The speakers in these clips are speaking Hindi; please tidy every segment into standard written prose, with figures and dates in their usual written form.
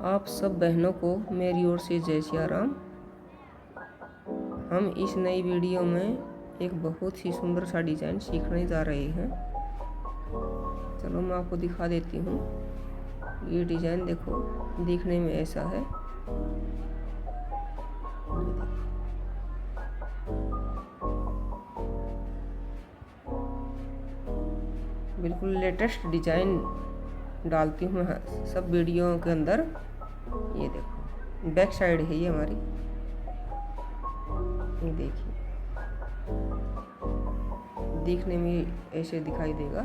आप सब बहनों को मेरी ओर से जय सिया राम। हम इस नई वीडियो में एक बहुत ही सुंदर सा डिज़ाइन सीखने जा रहे हैं। चलो मैं आपको दिखा देती हूँ। ये डिज़ाइन देखो, दिखने में ऐसा है। बिल्कुल लेटेस्ट डिज़ाइन डालती हूँ सब वीडियो के अंदर। ये देखो, बैक साइड है ये हमारी। ये देखिए, देखने में ऐसे दिखाई देगा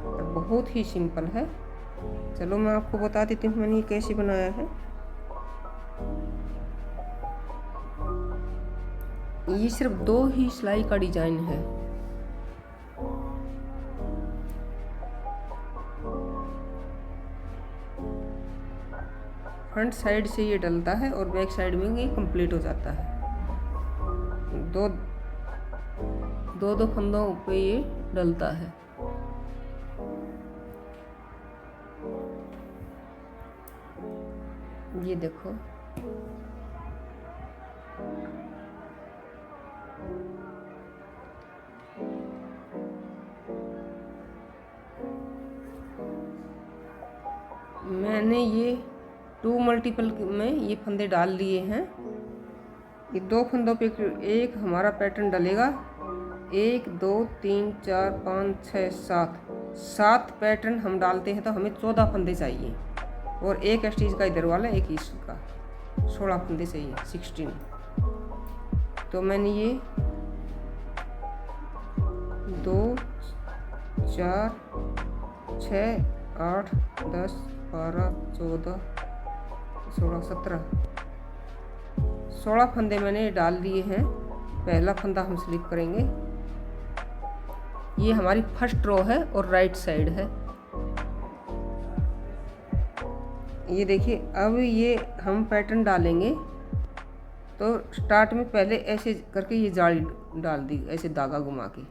और बहुत ही सिंपल है। चलो मैं आपको बता देती हूँ मैंने ये कैसे बनाया है। ये सिर्फ 2 ही सिलाई का डिजाइन है। फ्रंट साइड से ये डलता है और बैक साइड में ये कंप्लीट हो जाता है। दो फंदों पे ये डलता है। ये देखो, मैंने ये 2 मल्टीपल में ये फंदे डाल लिए हैं। ये 2 फंदों पे एक हमारा पैटर्न डलेगा। 1 2 3 4 5 6 7 पैटर्न हम डालते हैं तो हमें 14 फंदे चाहिए। और एक स्टिच का इधर वाला, एक इसका 16 फंदे चाहिए, 16। तो मैंने ये 2 4 6 8 10 12 14 16 17 16 फंदे मैंने डाल दिए हैं। पहला फंदा हम स्लिप करेंगे। ये हमारी फर्स्ट रो है और राइट साइड है। ये देखिए, अब ये हम पैटर्न डालेंगे तो स्टार्ट में पहले ऐसे करके ये जाली डाल दी, ऐसे धागा घुमा के।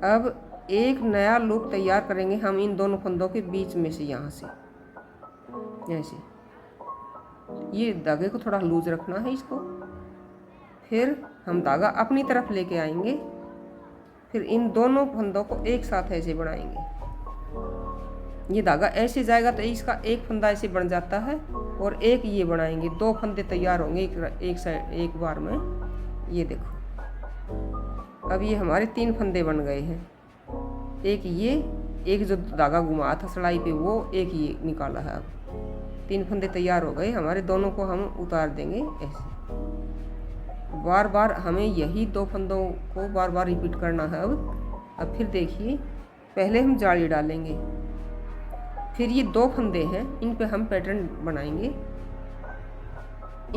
अब एक नया लूप तैयार करेंगे हम इन दोनों फंदों के बीच में से, यहाँ से ऐसे। ये धागे को थोड़ा लूज रखना है इसको। फिर हम धागा अपनी तरफ लेके आएंगे। फिर इन दोनों फंदों को एक साथ ऐसे बढ़ाएंगे। ये धागा ऐसे जाएगा तो इसका एक फंदा ऐसे बन जाता है और एक ये बढ़ाएंगे। 2 फंदे तैयार होंगे एक साइड एक बार में। ये देखो, अब ये हमारे 3 फंदे बन गए हैं। एक ये, एक जो धागा घुमाया था सलाई पे वो, एक ये निकाला है। अब 3 फंदे तैयार हो गए हमारे। दोनों को हम उतार देंगे ऐसे। बार बार हमें यही 2 फंदों को बार बार रिपीट करना है। अब फिर देखिए, पहले हम जाली डालेंगे। फिर ये 2 फंदे हैं, इन पे हम पैटर्न बनाएंगे।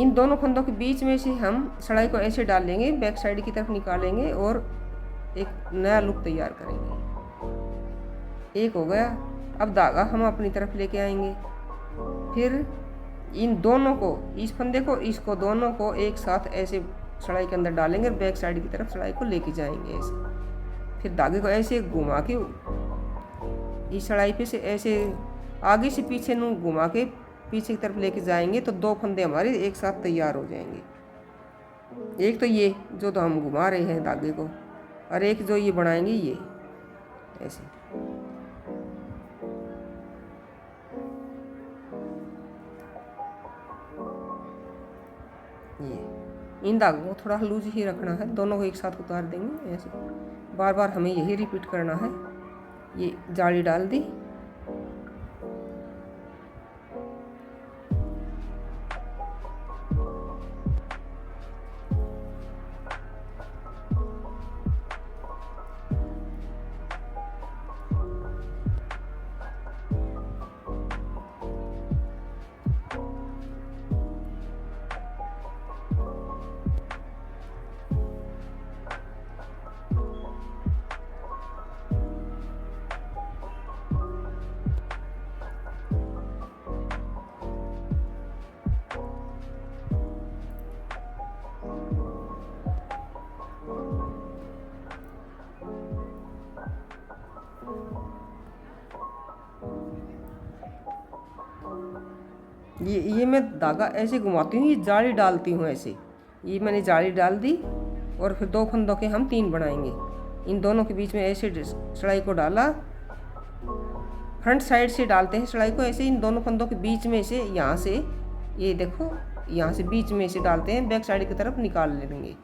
इन दोनों फंदों के बीच में से हम सलाई को ऐसे डाल लेंगे, बैक साइड की तरफ निकालेंगे और एक नया लुक तैयार करेंगे। एक हो गया। अब धागा हम अपनी तरफ लेके आएंगे। फिर इन दोनों को, इस फंदे को, इसको, दोनों को एक साथ ऐसे सलाई के अंदर डालेंगे और बैक साइड की तरफ सलाई को लेके जाएंगे ऐसे। फिर धागे को ऐसे घुमा के इस सलाई पे से ऐसे आगे से पीछे ਨੂੰ घुमा के पीछे की तरफ लेके जाएंगे तो 2 फंदे हमारे एक साथ तैयार हो जाएंगे। एक तो ये जो तो हम घुमा रहे हैं धागे को, और एक जो ये बनाएंगे ये ऐसे। ये इन धागों को थोड़ा लूज ही रखना है, दोनों को एक साथ उतार देंगे ऐसे। बार बार हमें यही रिपीट करना है। ये जाली डाल दी। ये मैं धागा ऐसे घुमाती हूँ, ये जाली डालती हूँ ऐसे। ये मैंने जाली डाल दी और फिर 2 फंदों के हम 3 बनाएंगे। इन दोनों के बीच में ऐसे सिलाई को डाला, फ्रंट साइड से डालते हैं सिलाई को ऐसे, इन दोनों फंदों के बीच में से, यहाँ से ये देखो, यहाँ से बीच में से डालते हैं, बैक साइड की तरफ निकाल लेंगे।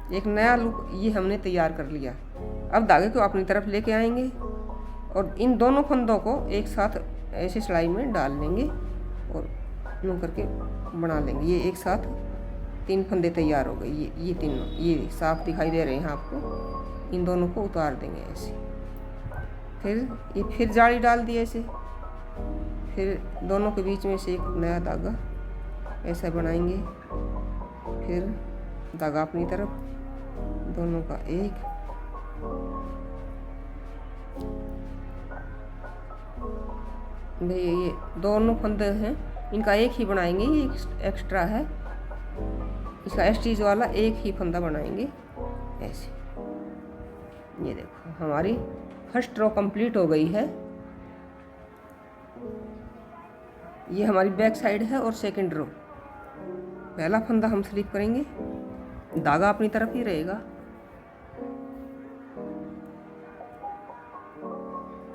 एक नया लुक ये हमने तैयार कर लिया। अब धागे को अपनी तरफ लेके आएंगे और इन दोनों फंदों को एक साथ ऐसे सिलाई में डाल लेंगे और यूँ करके बना लेंगे। ये एक साथ 3 फंदे तैयार हो गए। ये तीनों ये साफ दिखाई दे रहे हैं आपको। इन दोनों को उतार देंगे ऐसे। फिर जाली डाल दी ऐसे। फिर दोनों के बीच में से एक नया धागा ऐसा बनाएंगे। फिर धागा अपनी तरफ, दोनों का एक, भाई ये दोनों फंदे हैं, इनका एक ही बनाएंगे। ये एक्स्ट्रा है, इसका एस्टीज वाला एक ही फंदा बनाएंगे ऐसे। ये देखो हमारी फर्स्ट रो कंप्लीट हो गई है। ये हमारी बैक साइड है और सेकंड रो। पहला फंदा हम स्लिप करेंगे, धागा अपनी तरफ ही रहेगा।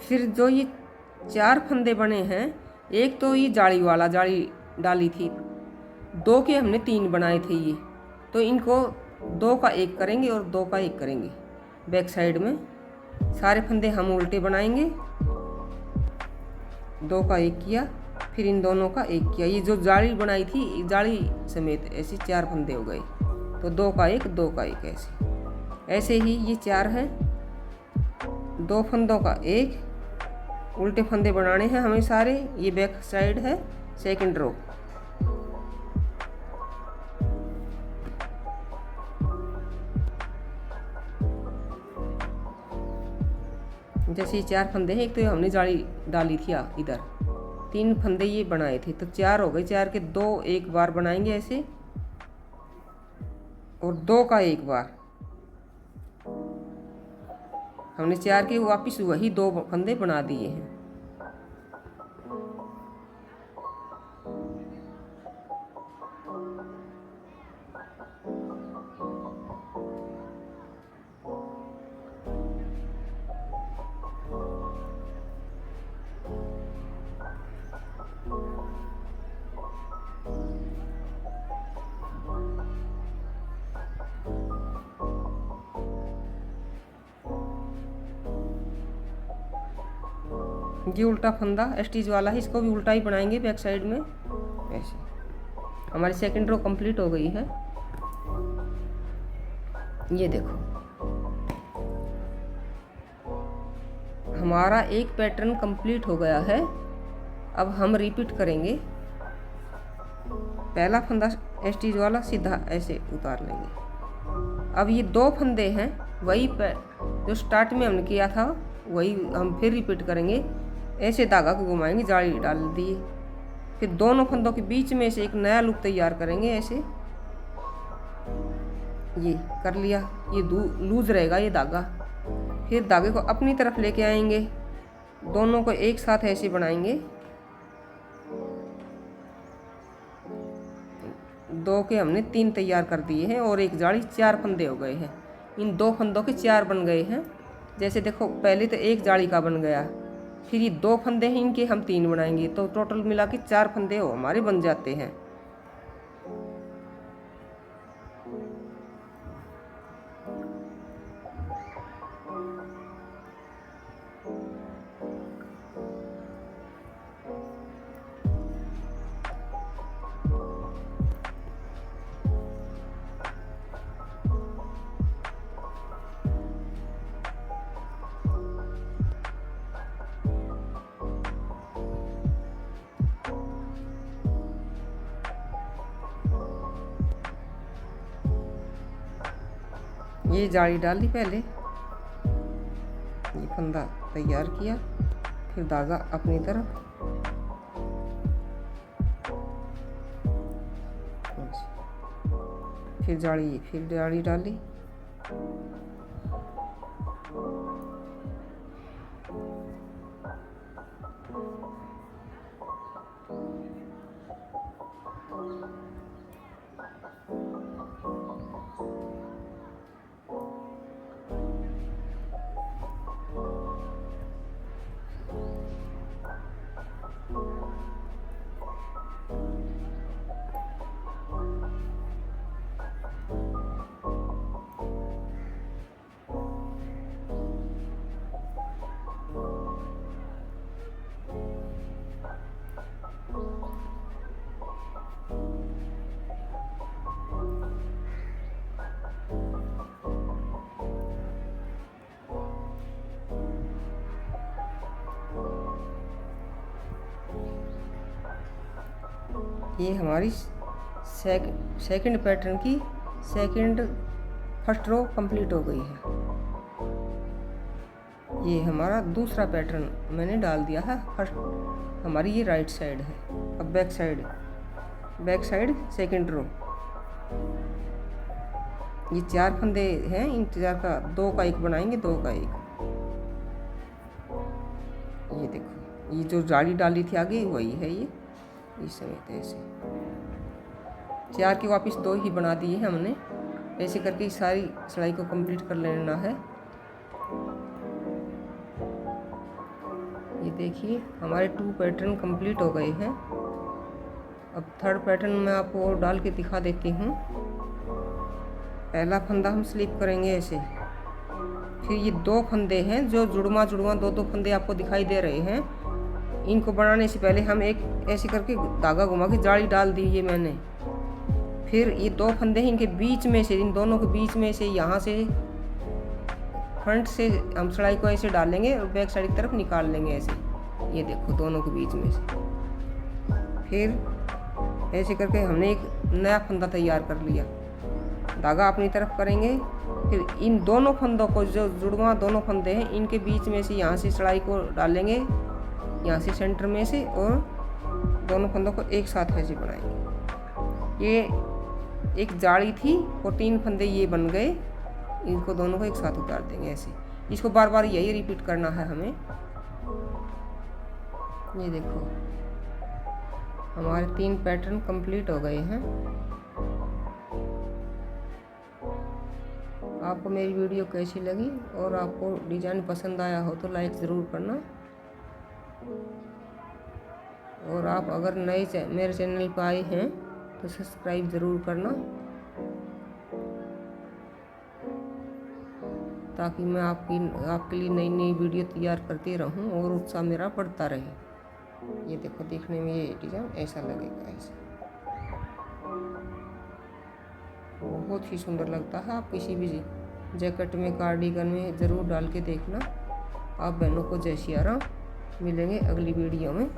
फिर जो ये 4 फंदे बने हैं, एक तो ये जाली वाला जाली डाली थी, 2 के हमने 3 बनाए थे ये, तो इनको 2 का 1 करेंगे और 2 का 1 करेंगे बैक साइड में। सारे फंदे हम उल्टे बनाएंगे। 2 का 1 किया, फिर इन दोनों का 1 किया। ये जो जाली बनाई थी, जाली समेत ऐसे 4 फंदे हो गए, तो 2 का 1, 2 का 1 ऐसे ही ये 4 हैं। 2 फंदों का 1, उल्टे फंदे बनाने हैं हमें सारे। ये बैक साइड है, सेकंड रो। जैसे ये 4 फंदे हैं, एक तो हमने जाली डाली थी इधर, 3 फंदे ये बनाए थे, तो 4 हो गए। 4 के 2 एक बार बनाएंगे ऐसे, और 2 का 1 बार। हमने 4 के वापिस वही 2 फंदे बना दिए हैं। ये उल्टा फंदा स्टिच वाला है, इसको भी उल्टा ही बनाएंगे बैक साइड में ऐसे। हमारी सेकंड रो कंप्लीट हो गई है। ये देखो हमारा एक पैटर्न कंप्लीट हो गया है। अब हम रिपीट करेंगे। पहला फंदा स्टिच वाला सीधा ऐसे उतार लेंगे। अब ये 2 फंदे हैं, वही जो स्टार्ट में हमने किया था वही हम फिर रिपीट करेंगे। ऐसे धागा को घुमाएंगे, जाली डाल दिए, फिर दोनों फंदों के बीच में से एक नया लुक तैयार करेंगे ऐसे। ये कर लिया, ये लूज रहेगा ये धागा। फिर धागे को अपनी तरफ लेके आएंगे, दोनों को एक साथ ऐसे बनाएंगे। 2 के हमने 3 तैयार कर दिए हैं और एक जाली, 4 फंदे हो गए हैं। इन 2 फंदों के 4 बन गए हैं। जैसे देखो पहले तो एक जाली का बन गया, फिर ये 2 फंदे हैं, इनके हम 3 बनाएंगे, तो टोटल मिला के 4 फंदे हो हमारे बन जाते हैं। ये जाली डाली पहले, ये फंदा तैयार किया, फिर धागा अपनी तरफ, फिर जाली डाली, ये हमारी सेकंड पैटर्न की फर्स्ट रो कंप्लीट हो गई है। ये हमारा दूसरा पैटर्न मैंने डाल दिया है। फर्स्ट हमारी ये राइट साइड है। अब बैक साइड सेकंड रो। ये 4 फंदे हैं, इन 4 का 2 का 1 बनाएंगे, 2 का 1। ये देखो, ये जो जाली डाली थी आगे वही है। ये इस समय ऐसे 4 की वापस 2 ही बना दिए हैं हमने। ऐसे करके सारी सिलाई को कंप्लीट कर लेना है। ये देखिए हमारे 2 पैटर्न कंप्लीट हो गए हैं। अब थर्ड पैटर्न मैं आपको और डाल के दिखा देती हूँ। पहला फंदा हम स्लिप करेंगे ऐसे। फिर ये 2 फंदे हैं जो जुड़वा 2 फंदे आपको दिखाई दे रहे हैं। इनको बनाने से पहले हम एक ऐसे करके धागा घुमा के जाली डाल दी है मैंने। फिर ये 2 फंदे हैं, इनके बीच में से, इन दोनों के बीच में से, यहाँ से फ्रंट से हम सिलाई को ऐसे डालेंगे और बैक साइड की तरफ निकाल लेंगे ऐसे। ये देखो दोनों के बीच में से। फिर ऐसे करके हमने एक नया फंदा तैयार कर लिया। धागा अपनी तरफ करेंगे। फिर इन दोनों फंदों को, जो जुड़वा 2 फंदे हैं, इनके बीच में से यहाँ से सिलाई को डालेंगे, यहाँ से सेंटर में से, और दोनों फंदों को एक साथ ऐसे बनाएंगे। ये एक जाली थी और 3 फंदे ये बन गए। इनको दोनों को एक साथ उतार देंगे ऐसे। इसको बार बार यही रिपीट करना है हमें। ये देखो हमारे 3 पैटर्न कंप्लीट हो गए हैं। आपको मेरी वीडियो कैसी लगी और आपको डिज़ाइन पसंद आया हो तो लाइक ज़रूर करना। और आप अगर नए मेरे चैनल पर आए हैं तो सब्सक्राइब ज़रूर करना, ताकि मैं आपके लिए नई नई वीडियो तैयार करती रहूं और उत्साह मेरा बढ़ता रहे। ये देखो, देखने में ये डिज़ाइन ऐसा लगेगा, ऐसा बहुत ही सुंदर लगता है। आप किसी भी जैकेट में, कार्डिगन में ज़रूर डाल के देखना। आप बहनों को जय सिया राम। मिलेंगे अगली वीडियो में।